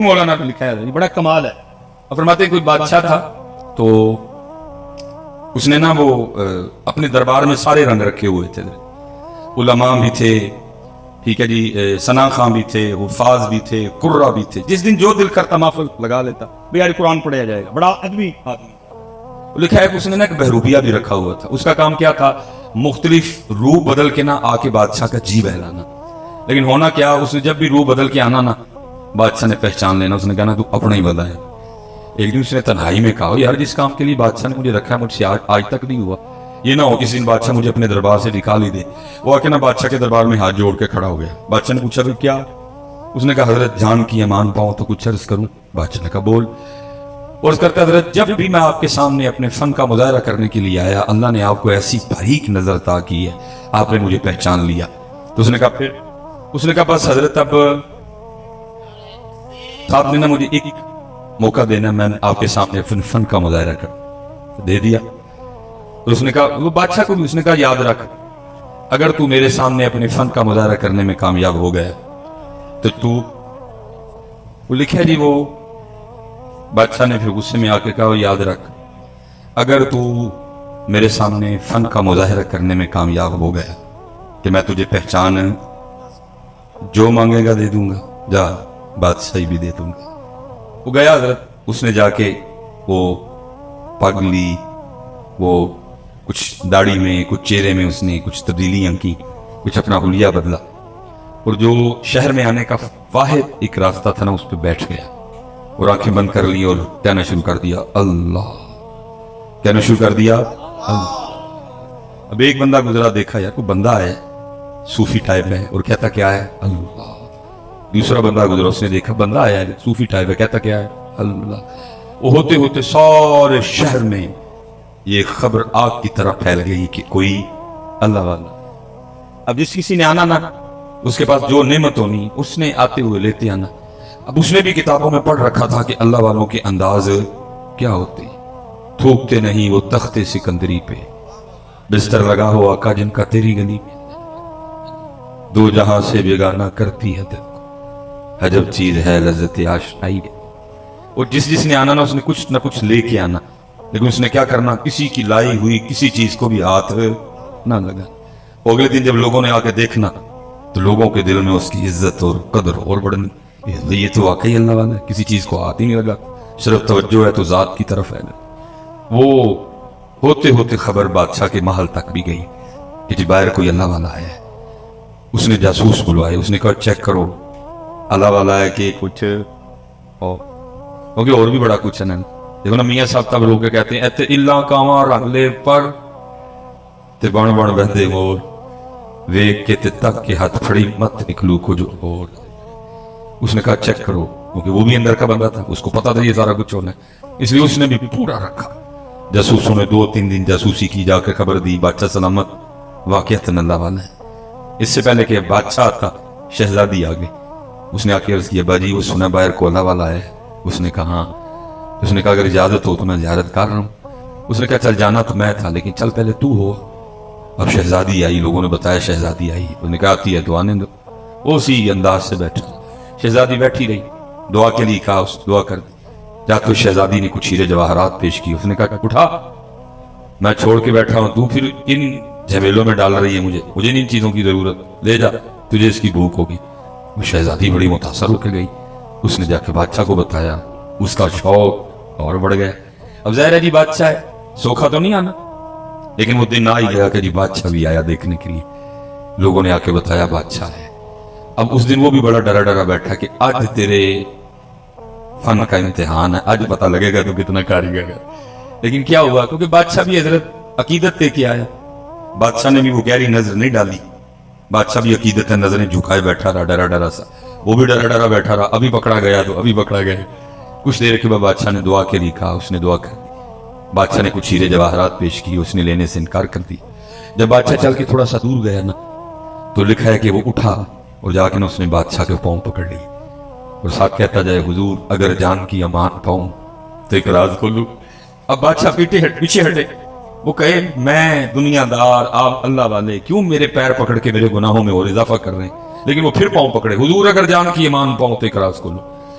مولانا نے لکھا ہے بڑا کمال ہے. اور فرماتے ہیں کوئی بادشاہ تھا تو اس نے نا وہ اپنے دربار میں سارے رنگ رکھے ہوئے تھے. علماء بھی تھے, ٹھیک ہے جی, ثنا خان بھی تھے, حفاظ بھی تھے, قرہ بھی تھے. جس دن جو دل کرتا محفل لگا لیتا, بھئی آج قرآن پڑھایا جائے گا. بڑا ادبی آدمی. لکھا ہے کہ اس نے نا ایک بہروپیہ بھی رکھا ہوا تھا. اس کا کام کیا تھا, مختلف روح بدل کے نا آ کے بادشاہ کا جی بہلانا. لیکن ہونا کیا, اس نے جب بھی روح بدل کے آنا نا بادشاہ نے پہچان لینا. اس نے کہا نا تو اپنا ہی بندہ ہے. ایک دن اس نے تنہائی میں کہا, یار جس کام کے لیے بادشاہ نے مجھے رکھا ہے مجھ سے آج تک نہیں ہوا. یہ نہ ہو کسی دن بادشاہ مجھے اپنے دربار سے نکال ہی دے. وہ آ کے نا بادشاہ کے دربار میں ہاتھ جوڑ کے کھڑا ہو گیا. بادشاہ نے پوچھا کیا؟ اس نے کہا حضرت جان کی امان پاؤں تو کچھ عرض کروں. بادشاہ نے کہا بول. اور اس کرتا حضرت جب بھی میں آپ کے سامنے اپنے فن کا مظاہرہ کرنے کے لیے آیا, اللہ نے آپ کو ایسی باریک نظر عطا کی ہے, آپ نے مجھے پہچان لیا. تو اس نے کہا پھر؟ اس نے کہا بس حضرت اب آپ نے نا مجھے ایک موقع دینا, میں آپ کے سامنے اپنے فن کا مظاہرہ کر دے دیا. تو اس نے کہا, وہ بادشاہ کو بھی اس نے کہا یاد رکھ, اگر تو میرے سامنے اپنے فن کا مظاہرہ کرنے میں کامیاب ہو گیا تو وہ لکھا جی, وہ بادشاہ نے پھر غصے میں آ کے کہا یاد رکھ, اگر تو میرے سامنے فن کا مظاہرہ کرنے میں کامیاب ہو گیا کہ میں تجھے پہچان جو مانگے گا دے دوں گا, جا بادشاہی بھی دے دوں گا. وہ گیا حضرت, اس نے جا کے وہ پگ لی, وہ کچھ داڑھی میں کچھ چہرے میں اس نے کچھ تبدیلیاں کی, کچھ اپنا حلیہ بدلا, اور جو شہر میں آنے کا واحد ایک راستہ تھا نا اس پہ بیٹھ گیا اور آنکھیں بند کر لی اور کہنا شروع کر دیا اللہ, کہنا شروع کر دیا اللہ. اب ایک بندہ گزرا, دیکھا یار کوئی بندہ ہے صوفی ٹائپ ہے اور کہتا کیا ہے اللہ. دوسرا بندہ گزرا, اس نے دیکھا بندہ آیا ہے صوفی ٹائپ ہے, کہتا کیا ہے اللہ. وہ ہوتے ہوتے سارے شہر میں یہ خبر آگ کی طرح پھیل گئی کہ کوئی اللہ والا. اب جس کسی نے آنا نا اس کے پاس جو نعمت ہونی اس نے آتے ہوئے لیتے آنا. اب اس نے بھی کتابوں میں پڑھ رکھا تھا کہ اللہ والوں کے انداز کیا ہوتے, تھوکتے نہیں وہ تخت سکندری پہ, بستر لگا ہو آقا جن کا تیری گلی میں, دو جہاں سے بیگانہ کرتی ہے دل کو, عجب چیز ہے لذت آشنائی. اور جس نے آنا نا اس نے کچھ نہ کچھ لے کے آنا, لیکن اس نے کیا کرنا, کسی کی لائی ہوئی کسی چیز کو بھی ہاتھ نہ لگا. اگلے دن جب لوگوں نے آ کے دیکھنا تو لوگوں کے دل میں اس کی عزت اور قدر اور بڑھنی, یہ تو واقعی اللہ والا ہے, کسی چیز کو ہاتھ ہی نہیں لگا, صرف توجہ ہے تو ذات کی طرف ہے. وہ ہوتے ہوتے خبر بادشاہ کے محل تک بھی گئی کہ جی باہر کوئی اللہ والا ہے. اس نے جاسوس بلوائے, اس نے کہا چیک کرو اللہ والا ہے کہ کچھ اور بھی بڑا کچھ ہے نا. دیکھو نا میاں صاحب تب لوگ کہتے ہیں ایتے اللہ کاواں رکھ لے پر تے بن بن بہدے مور, ویک کے تے تک کے ہاتھ پھڑی مت نکلو کچھ اور. اس نے کہا چیک کرو, کیونکہ وہ بھی اندر کا بندہ تھا, اس کو پتا تھا یہ سارا کچھ ہونا ہے, اس لیے اس نے بھی پورا رکھا. جاسوسوں نے 2-3 دن جاسوسی کی, جا کے خبر دی بادشاہ سلامت واقعتاً اللہ والا ہے. اس سے پہلے کہ بادشاہ تھا شہزادی آ گئی. اس نے آ کے عرض کیا باجی وہ سنا باہر کو اللہ والا ہے. اس نے کہا ہاں. اس نے کہا اگر اجازت ہو تو میں زیارت کر رہا ہوں. اس نے کہا چل جانا تو میں تھا لیکن چل پہلے تو ہو. اب شہزادی آئی, لوگوں نے بتایا شہزادی آئی. اس نے کہا آتی ہے تو آنے دو. وہ اسی انداز سے بیٹھا, شہزادی بیٹھی رہی, دعا کے لیے کہا, اس دعا کر دی. جا تو شہزادی نے کچھ ہیرے جواہرات پیش کی. اس نے کہا اٹھا, میں چھوڑ کے بیٹھا ہوں, تو پھر ان جھمیلوں میں ڈال رہی ہے مجھے ان چیزوں کی ضرورت, لے جا تجھے اس کی بھوک ہوگی. وہ شہزادی بڑی متاثر ہو کے گئی. اس نے جا کے بادشاہ کو بتایا, اس کا شوق اور بڑھ گیا. اب ظاہر ہے جی بادشاہ ہے, سوکھا تو نہیں آنا, لیکن وہ دن آ ہی گیا کہ جی بادشاہ بھی آیا دیکھنے کے لیے. لوگوں نے آ کے بتایا بادشاہ ہے. اب اس دن وہ بھی بڑا ڈرا ڈرا بیٹھا کہ آج تیرے فن کا امتحان ہے, آج پتہ لگے گا تو کتنا کاریگر ہے. لیکن کیا ہوا, کیونکہ بادشاہ بھی حضرت عقیدت لے کے آیا. بادشاہ نے بھی وہ گہری نظر نہیں ڈالی, بادشاہ بھی عقیدت ہے, نظریں جھکائے بیٹھا رہا ڈرا ڈرا سا. وہ بھی ڈرا ڈرا بیٹھا رہا, ابھی پکڑا گیا تو ابھی پکڑا گیا. کچھ دیر کے بعد بادشاہ نے دعا کے لیے کہا, اس نے دعا کر دی. بادشاہ نے کچھ ہیرے جواہرات پیش کی, اس نے لینے سے انکار کر دی. جب بادشاہ چل کے تھوڑا سا دور گیا نا تو لکھا ہے کہ وہ اٹھا اور جا کے نا اس نے بادشاہ کے پاؤں پکڑ لی اور ساتھ کہتا جائے حضور اگر جان کی امان پاؤں تو ایک راز کھولو. اب بادشاہ پیچھے ہٹے, وہ کہے میں دنیا دار, آپ اللہ والے کیوں میرے پیر پکڑ کے میرے گناہوں میں اور اضافہ کر رہے ہیں. لیکن وہ پھر پاؤں پکڑے, حضور اگر جان کی ایمان پاؤں تو ایک راز کھولو.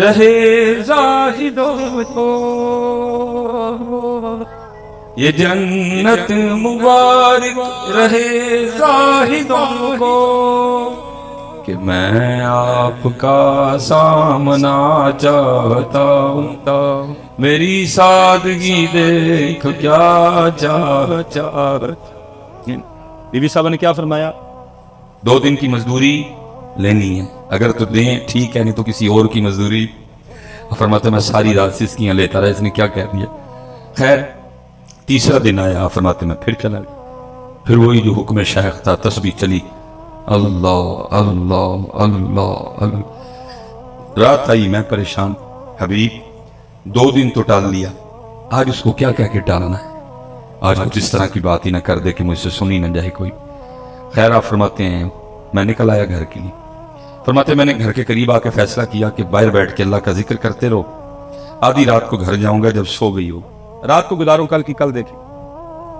رہے زاہدوں کو یہ جنت مبارک رہے زاہدوں کو کہ میں آپ کا سامنا چاہتا ہوں میری سادگی دیکھ کیا چاہتا. بی بی صاحبہ نے کیا فرمایا؟ 2 دن کی مزدوری لینی ہے، اگر تو دیں ٹھیک ہے، نہیں تو کسی اور کی مزدوری. فرماتے میں ساری رات سسکیاں لیتا رہا، اس نے کیا کہہ دیا. خیر تیسرا دن آیا، فرماتے میں پھر چلا گیا. پھر وہی جو حکم شیخ تھا، تسبیح چلی، اللہ اللہ اللہ اللہ. رات آئی، میں پریشان، حبیب 2 دن تو ٹال لیا، آج اس کو کیا کہہ کے ٹالنا ہے؟ آج کچھ اس طرح کی بات ہی نہ کر دے کہ مجھ سے سنی نہ جائے کوئی. خیر آپ فرماتے ہیں میں نکل آیا گھر کے لیے. فرماتے میں نے گھر کے قریب آ کے فیصلہ کیا کہ باہر بیٹھ کے اللہ کا ذکر کرتے رہو، آدھی رات کو گھر جاؤں گا جب سو گئی ہو، رات کو گزارو کل کی کل دیکھیں.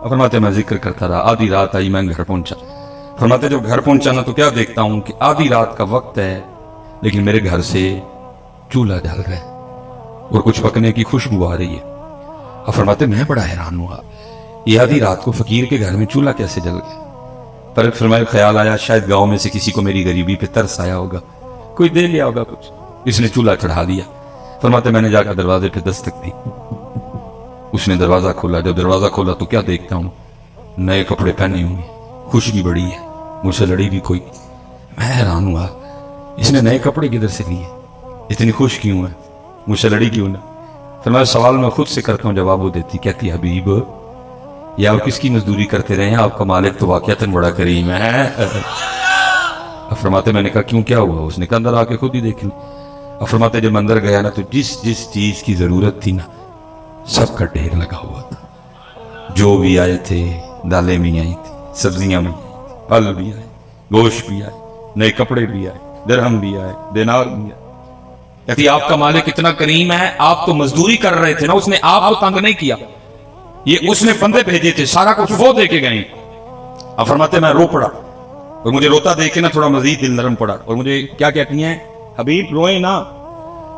فرماتے میں ذکر کرتا رہا، آدھی رات آئی، میں گھر پہنچا. فرماتے جب گھر پہنچا نا تو کیا دیکھتا ہوں کہ آدھی رات کا وقت ہے لیکن میرے گھر سے چولہا جل رہا ہے اور کچھ پکنے کی خوشبو آ رہی ہے. اور فرماتے میں بڑا حیران ہوا، یہ آدھی رات کو فقیر کے گھر میں چولہا کیسے جل گیا؟ پر فرمائے خیال آیا شاید گاؤں میں سے کسی کو میری غریبی پہ ترس آیا ہوگا، کوئی دے لیا ہوگا کچھ، اس نے چولہا چڑھا دیا. فرماتے میں نے جا کر دروازے پہ دستک دی، اس نے دروازہ کھولا. جب دروازہ کھولا تو کیا دیکھتا ہوں، نئے کپڑے پہنے ہوئے، خوشبو بڑی ہے، مجھ سے لڑی بھی کوئی. میں حیران ہوا، اس نے نئے کپڑے کدھر سے لیے، اتنی خوش کیوں ہے، مجھ سے لڑی کیوں نہ؟ پھر میں سوال میں خود سے کرتا ہوں، جواب وہ دیتی، کہتی حبیب یہ آپ کس کی مزدوری کرتے رہے ہیں، آپ کا مالک تو واقعتاً بڑا کریم ہے. فرماتے میں نے کہا کیوں کیا ہوا؟ اس نے کہا اندر آ کے خود ہی دیکھ لی. فرماتے جب اندر گیا نا تو جس جس چیز کی ضرورت تھی نا سب کا ڈھیر لگا ہوا تھا. جو بھی آئے تھے، دالیں بھی آئی تھی، سبزیاں بھی آئی، پھل بھی آئے، گوشت بھی آئے، نئے کپڑے بھی آئے، درہم بھی آئے، دینار بھی آئے. کہتی آپ کا مالک اتنا کریم ہے، آپ تو مزدوری کر رہے تھے نا، اس نے آپ کو تنگ نہیں کیا، یہ اس نے بندے بھیجے تھے، سارا کچھ وہ دے کے گئے. اب فرماتے میں رو پڑا اور مجھے روتا دیکھ کے نا تھوڑا مزید دل نرم پڑا. اور مجھے کیا کہتی ہیں، حبیب روئے نا،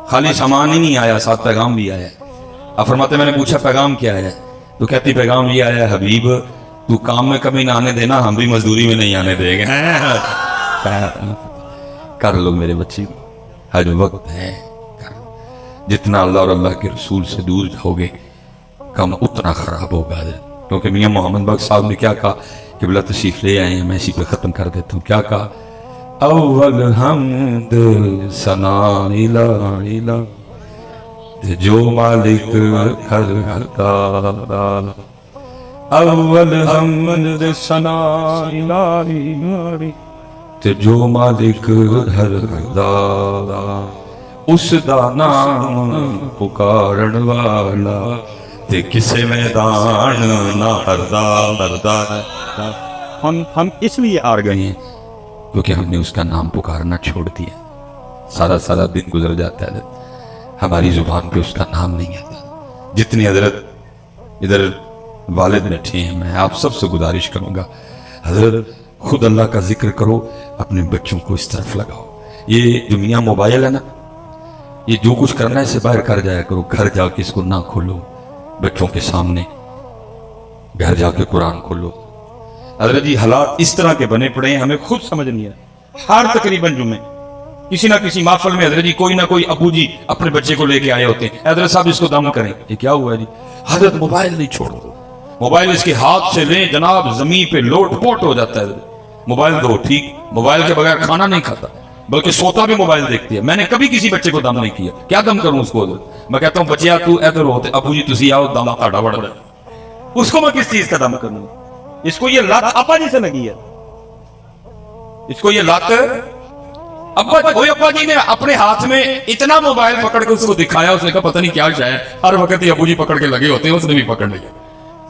خالی سامان ہی نہیں آیا، ساتھ پیغام بھی آیا. اب فرماتے میں نے پوچھا پیغام کیا ہے؟ تو کہتی پیغام یہ آیا ہے حبیب تو کام میں کمی نہ آنے دینا، ہم بھی مزدوری میں نہیں آنے دیں گے. کر لو میرے بچے، ہر وقت ہے، جتنا اللہ اور اللہ کے رسول سے دور جاؤ گے کم اتنا خراب ہوگا. کیونکہ میاں محمد بخش صاحب نے کیا کہا، قبلہ تشریف لے آئے ہیں، میں اسی پہ ختم کر دیتا ہوں. کیا کہا، اول حمد ثنا الہ جو مالک ہر دار، اول حمد ثنا الہ جو مالک ہر دار، اس دا نام پکارن والا تے کسے میدان نہ ہردا. ہم اس لیے آر گئے ہیں کیونکہ ہم نے اس کا نام پکارنا چھوڑ دیا. سارا سارا دن گزر جاتا ہے، ہماری زبان پہ اس کا نام نہیں آتا. جتنی حضرت ادھر والد بیٹھے ہیں، میں آپ سب سے گزارش کروں گا حضرت خود اللہ کا ذکر کرو، اپنے بچوں کو اس طرف لگاؤ. یہ جو میاں موبائل ہے نا، یہ جو کچھ کرنا ہے اسے باہر کر جایا کرو، گھر جا کے اس کو نہ کھولو بچوں کے سامنے، گھر جا کے قرآن کھولو. حضرت جی حالات اس طرح کے بنے پڑے ہیں، ہمیں خود سمجھ نہیں ہے. ہر تقریباً جمعے کسی نہ کسی محفل میں حضرت جی کوئی نہ کوئی ابو جی اپنے بچے کو لے کے آئے ہوتے ہیں، حضرت صاحب اس کو دم کریں. یہ کیا ہوا ہے جی؟ حضرت موبائل نہیں چھوڑ دو، موبائل اس کے ہاتھ سے لیں جناب زمین پہ لوٹ پوٹ ہو جاتا ہے. موبائل دو ٹھیک، موبائل کے بغیر کھانا نہیں کھاتا بلکہ سوتا بھی موبائل دیکھتی ہے. میں نے کبھی کسی بچے کو دم نہیں کیا، کیا دم کروں اس کو؟ میں کہتا ہوں بچیا تو ادھر ہوتے، ابو جی تسی آؤ، دم تاڑا بڑھ رہا ہے. اس کو میں کس چیز کا دم کروں؟ اس کو یہ لات ابا جی سے لگی ہے، اس کو یہ لات ابا جی نے اپنے ہاتھ میں اتنا موبائل پکڑ کے اس کو دکھایا، اس نے کہا پتہ نہیں کیا شاید، ہر وقت یہ ابو جی پکڑ کے لگے ہوتے ہیں، اس نے بھی پکڑ لیا.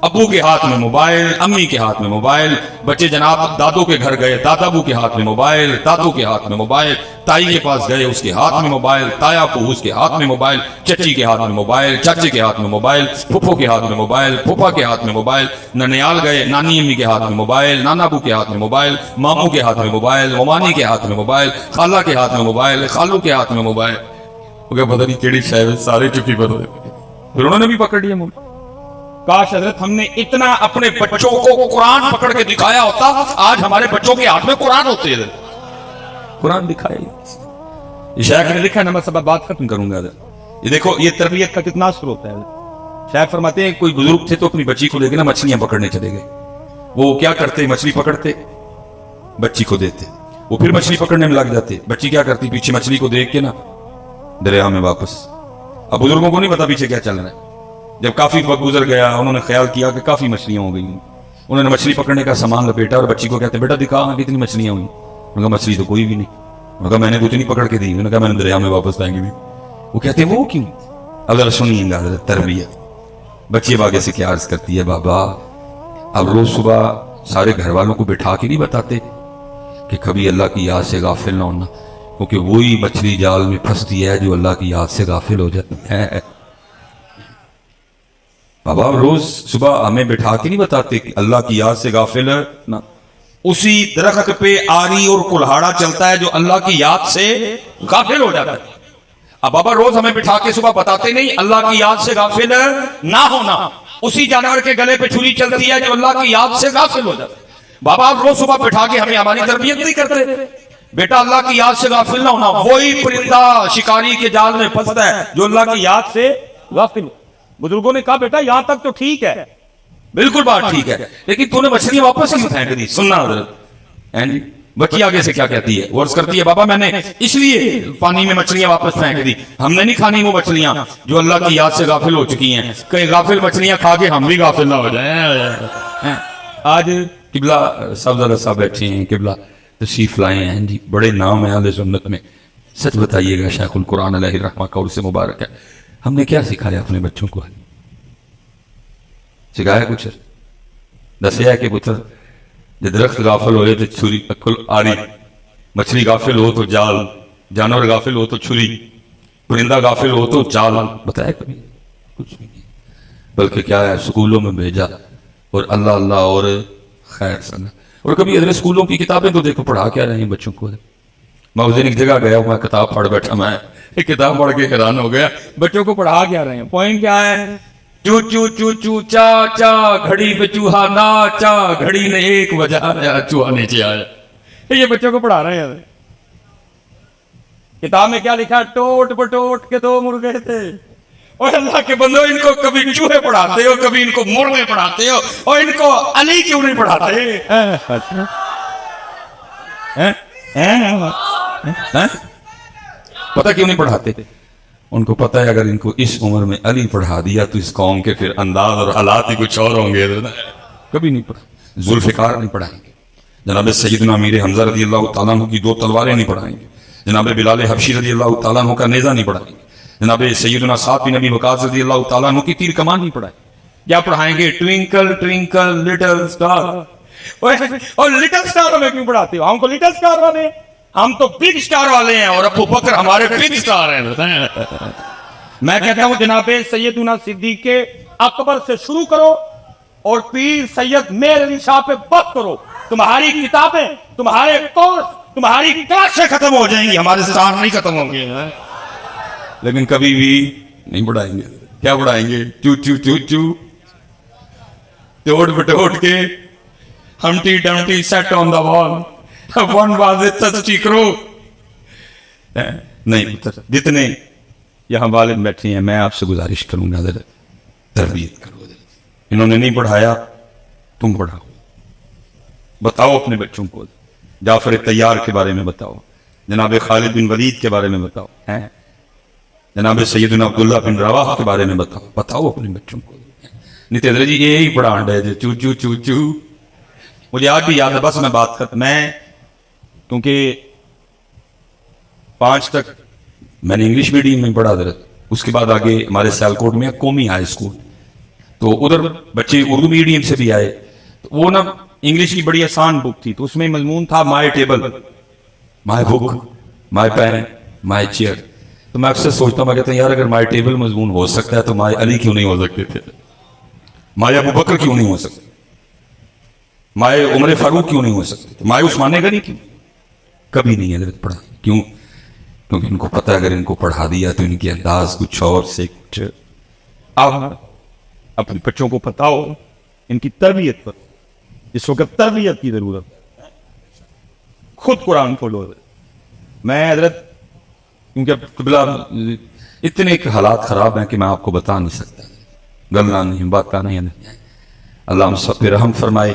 ابو کے ہاتھ میں موبائل، امی کے ہاتھ میں موبائل، بچے جناب دادوں کے گھر گئے، دادا ابو کے ہاتھ میں موبائل، دادوں کے ہاتھ میں موبائل، تائی کے پاس گئے اس کے ہاتھ میں موبائل، تایا ابو اس کے ہاتھ میں موبائل، چچی کے ہاتھ میں موبائل، چاچے کے ہاتھ میں موبائل، پھپھو کے ہاتھ میں موبائل، پھپھا کے ہاتھ میں موبائل، ننیال گئے نانی امی کے ہاتھ میں موبائل، نانا ابو کے ہاتھ میں موبائل، ماموں کے ہاتھ میں موبائل، ممانی کے ہاتھ میں موبائل، خالہ کے ہاتھ میں موبائل، خالو کے ہاتھ میں موبائل. وہ کہ پتہ نہیں کیڑی شے وچ سارے چکی پر ہوئے. پھر انہوں نے بھی پکڑ لیا مومن. کاش حضرت ہم نے اتنا اپنے بچوں کو قرآن پکڑ کے دکھایا ہوتا, آج ہمارے بچوں کے ہاتھ میں قرآن ہوتے ہیں. قرآن دکھائے. یہ شیخ نے لکھا ہے, میں سب بات ختم کروں گا. یہ دیکھو یہ تربیت کا کتنا اثر ہوتا ہے. شیخ فرماتے ہیں کوئی بزرگ تھے تو اپنی بچی کو لے کے نا مچھلیاں پکڑنے چلے گئے. وہ کیا کرتے, مچھلی پکڑتے بچی کو دیتے, وہ پھر مچھلی پکڑنے میں لگ جاتے. بچی کیا کرتی, پیچھے مچھلی کو دیکھ کے نا دریا میں واپس. اب بزرگوں کو نہیں پتا پیچھے کیا چل رہا ہے. جب کافی وقت گزر گیا, انہوں نے خیال کیا کہ کافی مچھلیاں ہو گئی. انہوں نے مچھلی پکڑنے کا سامان لپیٹا اور بچی کو کہتے بیٹا دکھا کتنی مچھلیاں ہوئی. انہوں نے کہا مچھلی تو کوئی بھی نہیں. انہوں نے کہا میں نے کچھ نہیں پکڑ کے دی. انہوں نے کہا میں نے دریا میں واپس پھینک دی. وہ کہتے وہ کیوں. اب ذرا سنیے گا تربیت. بچی اب آگے سے کیا عرض کرتی ہے, بابا اب روز صبح سارے گھر والوں کو بٹھا کے نہیں بتاتے کہ کبھی اللہ کی یاد سے غافل نہ ہونا, کیونکہ وہی مچھلی جال میں پھنستی ہے جو اللہ کی یاد سے غافل ہو جاتی ہے. بابا روز صبح ہمیں بٹھا کے نہیں بتاتے کہ اللہ کی یاد سے غافل ہے نا. اسی درخت پہ آری اور کلہاڑا چلتا ہے جو اللہ کی یاد سے غافل ہو جاتا ہے. اب بابا روز ہمیں بٹھا کے صبح بتاتے نہیں اللہ کی یاد سے غافل نہ ہونا. اسی جانور کے گلے پہ چھری چلتی ہے جو اللہ کی یاد سے غافل ہو جاتا ہے. بابا آپ روز صبح بٹھا کے ہمیں ہماری تربیت نہیں کرتے, بیٹا اللہ کی یاد سے غافل نہ ہونا. وہی پرندہ شکاری کے جال میں پھنستا ہے جو اللہ کی یاد سے غافل. بزرگوں نے کہا بیٹا یہاں تک تو ٹھیک ہے, بالکل بات ٹھیک ہے, لیکن تو نے مچھلیاں واپس کیوں پھینک دی. سننا حضرت, بچی آگے سے کیا کہتی ہے, ورز کرتی ہے بابا میں نے اس لیے پانی میں مچھلیاں واپس پھینک دی, ہم نے نہیں کھانی وہ مچھلیاں جو اللہ کی یاد سے غافل ہو چکی ہیں. کہیں غافل مچھلیاں کھا کے ہم بھی غافل نہ ہو جائیں. آج قبلہ صاحب صاحب بیٹھے ہیں, قبلہ تشریف لائے ہیں جی, بڑے نام ہیں اہل سنت میں. سچ بتائیے گا شیخ القرآن علیہ الرحمہ قول سے مبارک ہے, ہم نے کیا سکھایا اپنے بچوں کو؟ سکھایا کچھ؟ دسیا کہ پتر جب درخت غافل ہوئے تو چھری آری, مچھلی غافل ہو تو جال, جانور غافل ہو تو چھری, پرندہ غافل ہو تو جال. بتایا کبھی؟ کچھ بھی نہیں. بلکہ کیا ہے, سکولوں میں بھیجا اور اللہ اللہ اور خیر سنا. اور کبھی ادھر سکولوں کی کتابیں تو دیکھو پڑھا کیا رہے ہیں بچوں کو. میں اس دن ایک جگہ گیا, میں کتاب پڑھ بیٹھا, میں ایک کتاب پڑھ کے حیران ہو گیا. بچوں کو پڑھا کیا رہے ہیں, پوائنٹ کیا ہے, چو چو چو چو چا چا گھڑی پہ چوہا ناچا, گھڑی نے ایک بجایا چوہا نیچے آیا. یہ بچوں کو پڑھا رہے ہیں. کتاب میں کیا لکھا, ٹوٹ بٹوٹ کے دو مرغے تھے. اور اللہ کے بندو, ان کو کبھی چوہے پڑھاتے ہو, کبھی ان کو مرغے پڑھاتے ہو, اور ان کو علی کیوں نہیں پڑھاتے؟ پتہ کیوں نہیں پڑھاتے؟ ان کو پتہ ہے اگر ان کو اس عمر میں علی پڑھا دیا تو اس قوم کے پھر انداز اور حالات ہی کچھ اور ہوں گے. کبھی نہیں پڑھا. ذوالفقار نہیں پڑھائیں گے, جناب سیدنا امیر حمزہ رضی اللہ تعالیٰ عنہ کی 2 تلواریں نہیں پڑھائیں گے, جناب بلال حبشی رضی اللہ تعالیٰ عنہ کا نیزہ نہیں پڑھائیں گے, جناب سیدنا سعد بن ابی وقاص رضی اللہ تعالیٰ عنہ کی تیر کمان نہیں پڑھائیں. کیا پڑھائیں گے؟ Twinkle twinkle little star. اور لٹل سٹار میں کیوں پڑھاتے ہو؟ ہم کو لٹل سٹار والے, ہم تو بگ سٹار والے ہیں, اور ابو بکر ہمارے بگ سٹار ہیں. میں کہتا ہوں جناب سیدنا صدیق اکبر سے شروع کرو اور پیر سید میر علی شاہ پہ بس کرو. تمہاری کتابیں, تمہارے کورس, تمہاری کلاسیں ختم ہو جائیں گی, ہمارے سٹار نہیں ختم ہوں گے. لیکن کبھی بھی نہیں پڑھائیں گے. کیا پڑھائیں گے؟ چو چو چو چو, توڑ بٹوٹ کے, ہمٹی ڈمٹی سیٹ آن دا وال, ون واز اے تھرسٹی کرو. نہیں پتر, جتنے یہاں والد بیٹھے ہیں, میں آپ سے گزارش کروں گا ذرا تربیت کرو. انہوں نے نہیں پڑھایا, تم پڑھاؤ. بتاؤ اپنے بچوں کو, جعفر طیار کے بارے میں بتاؤ, جناب خالد بن ولید کے بارے میں بتاؤ, جناب سیدنا عبداللہ بن رواحہ کے بارے میں بتاؤ. بتاؤ اپنے بچوں کو. نہیں تو جی یہی پڑھا ہے چو چو چو چو. مجھے آج بھی یاد ہے, بس میں بات کرتا, میں کیونکہ 5 تک میں نے انگلش میڈیم میں پڑھا حضرت, اس کے بعد آگے ہمارے سیالکوٹ میں قومی ہائی اسکول, تو ادھر بچے اردو میڈیم سے بھی آئے. تو وہ نا انگلش کی بڑی آسان بک تھی, تو اس میں مضمون تھا مائی table, my book, my pain, my chair. تو میں اکثر سوچتا ہوں, میں کہتا ہوں یار اگر مائی ٹیبل مضمون ہو سکتا ہے تو مائی علی کیوں نہیں ہو سکتے تھے, مائی ابو بکر کیوں نہیں ہو سکتے, مائی عمر فاروق کیوں نہیں ہو سکتے, مائی عثمان غنی کیوں؟ کبھی نہیں حضرت پڑھا. کیوں؟ کیونکہ ان کو پتہ ہے اگر ان کو پڑھا دیا تو ان کی انداز کچھ اور سے کچھ. آپ اپنے بچوں کو بتاؤ ان کی تربیت پر، اس وقت تربیت کی ضرورت ہے. خود قرآن کھولو. میں حضرت کیونکہ قبلہ اتنے حالات خراب ہیں کہ میں آپ کو بتا نہیں سکتا، گلنا نہیں، بات کا نہیں. اللہ ہم سب پہ رحم فرمائے،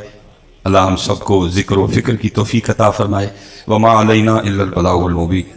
اللہ ہم سب کو ذکر و فکر کی توفیق عطا فرمائے. وما علینا الا البلاغ المبین.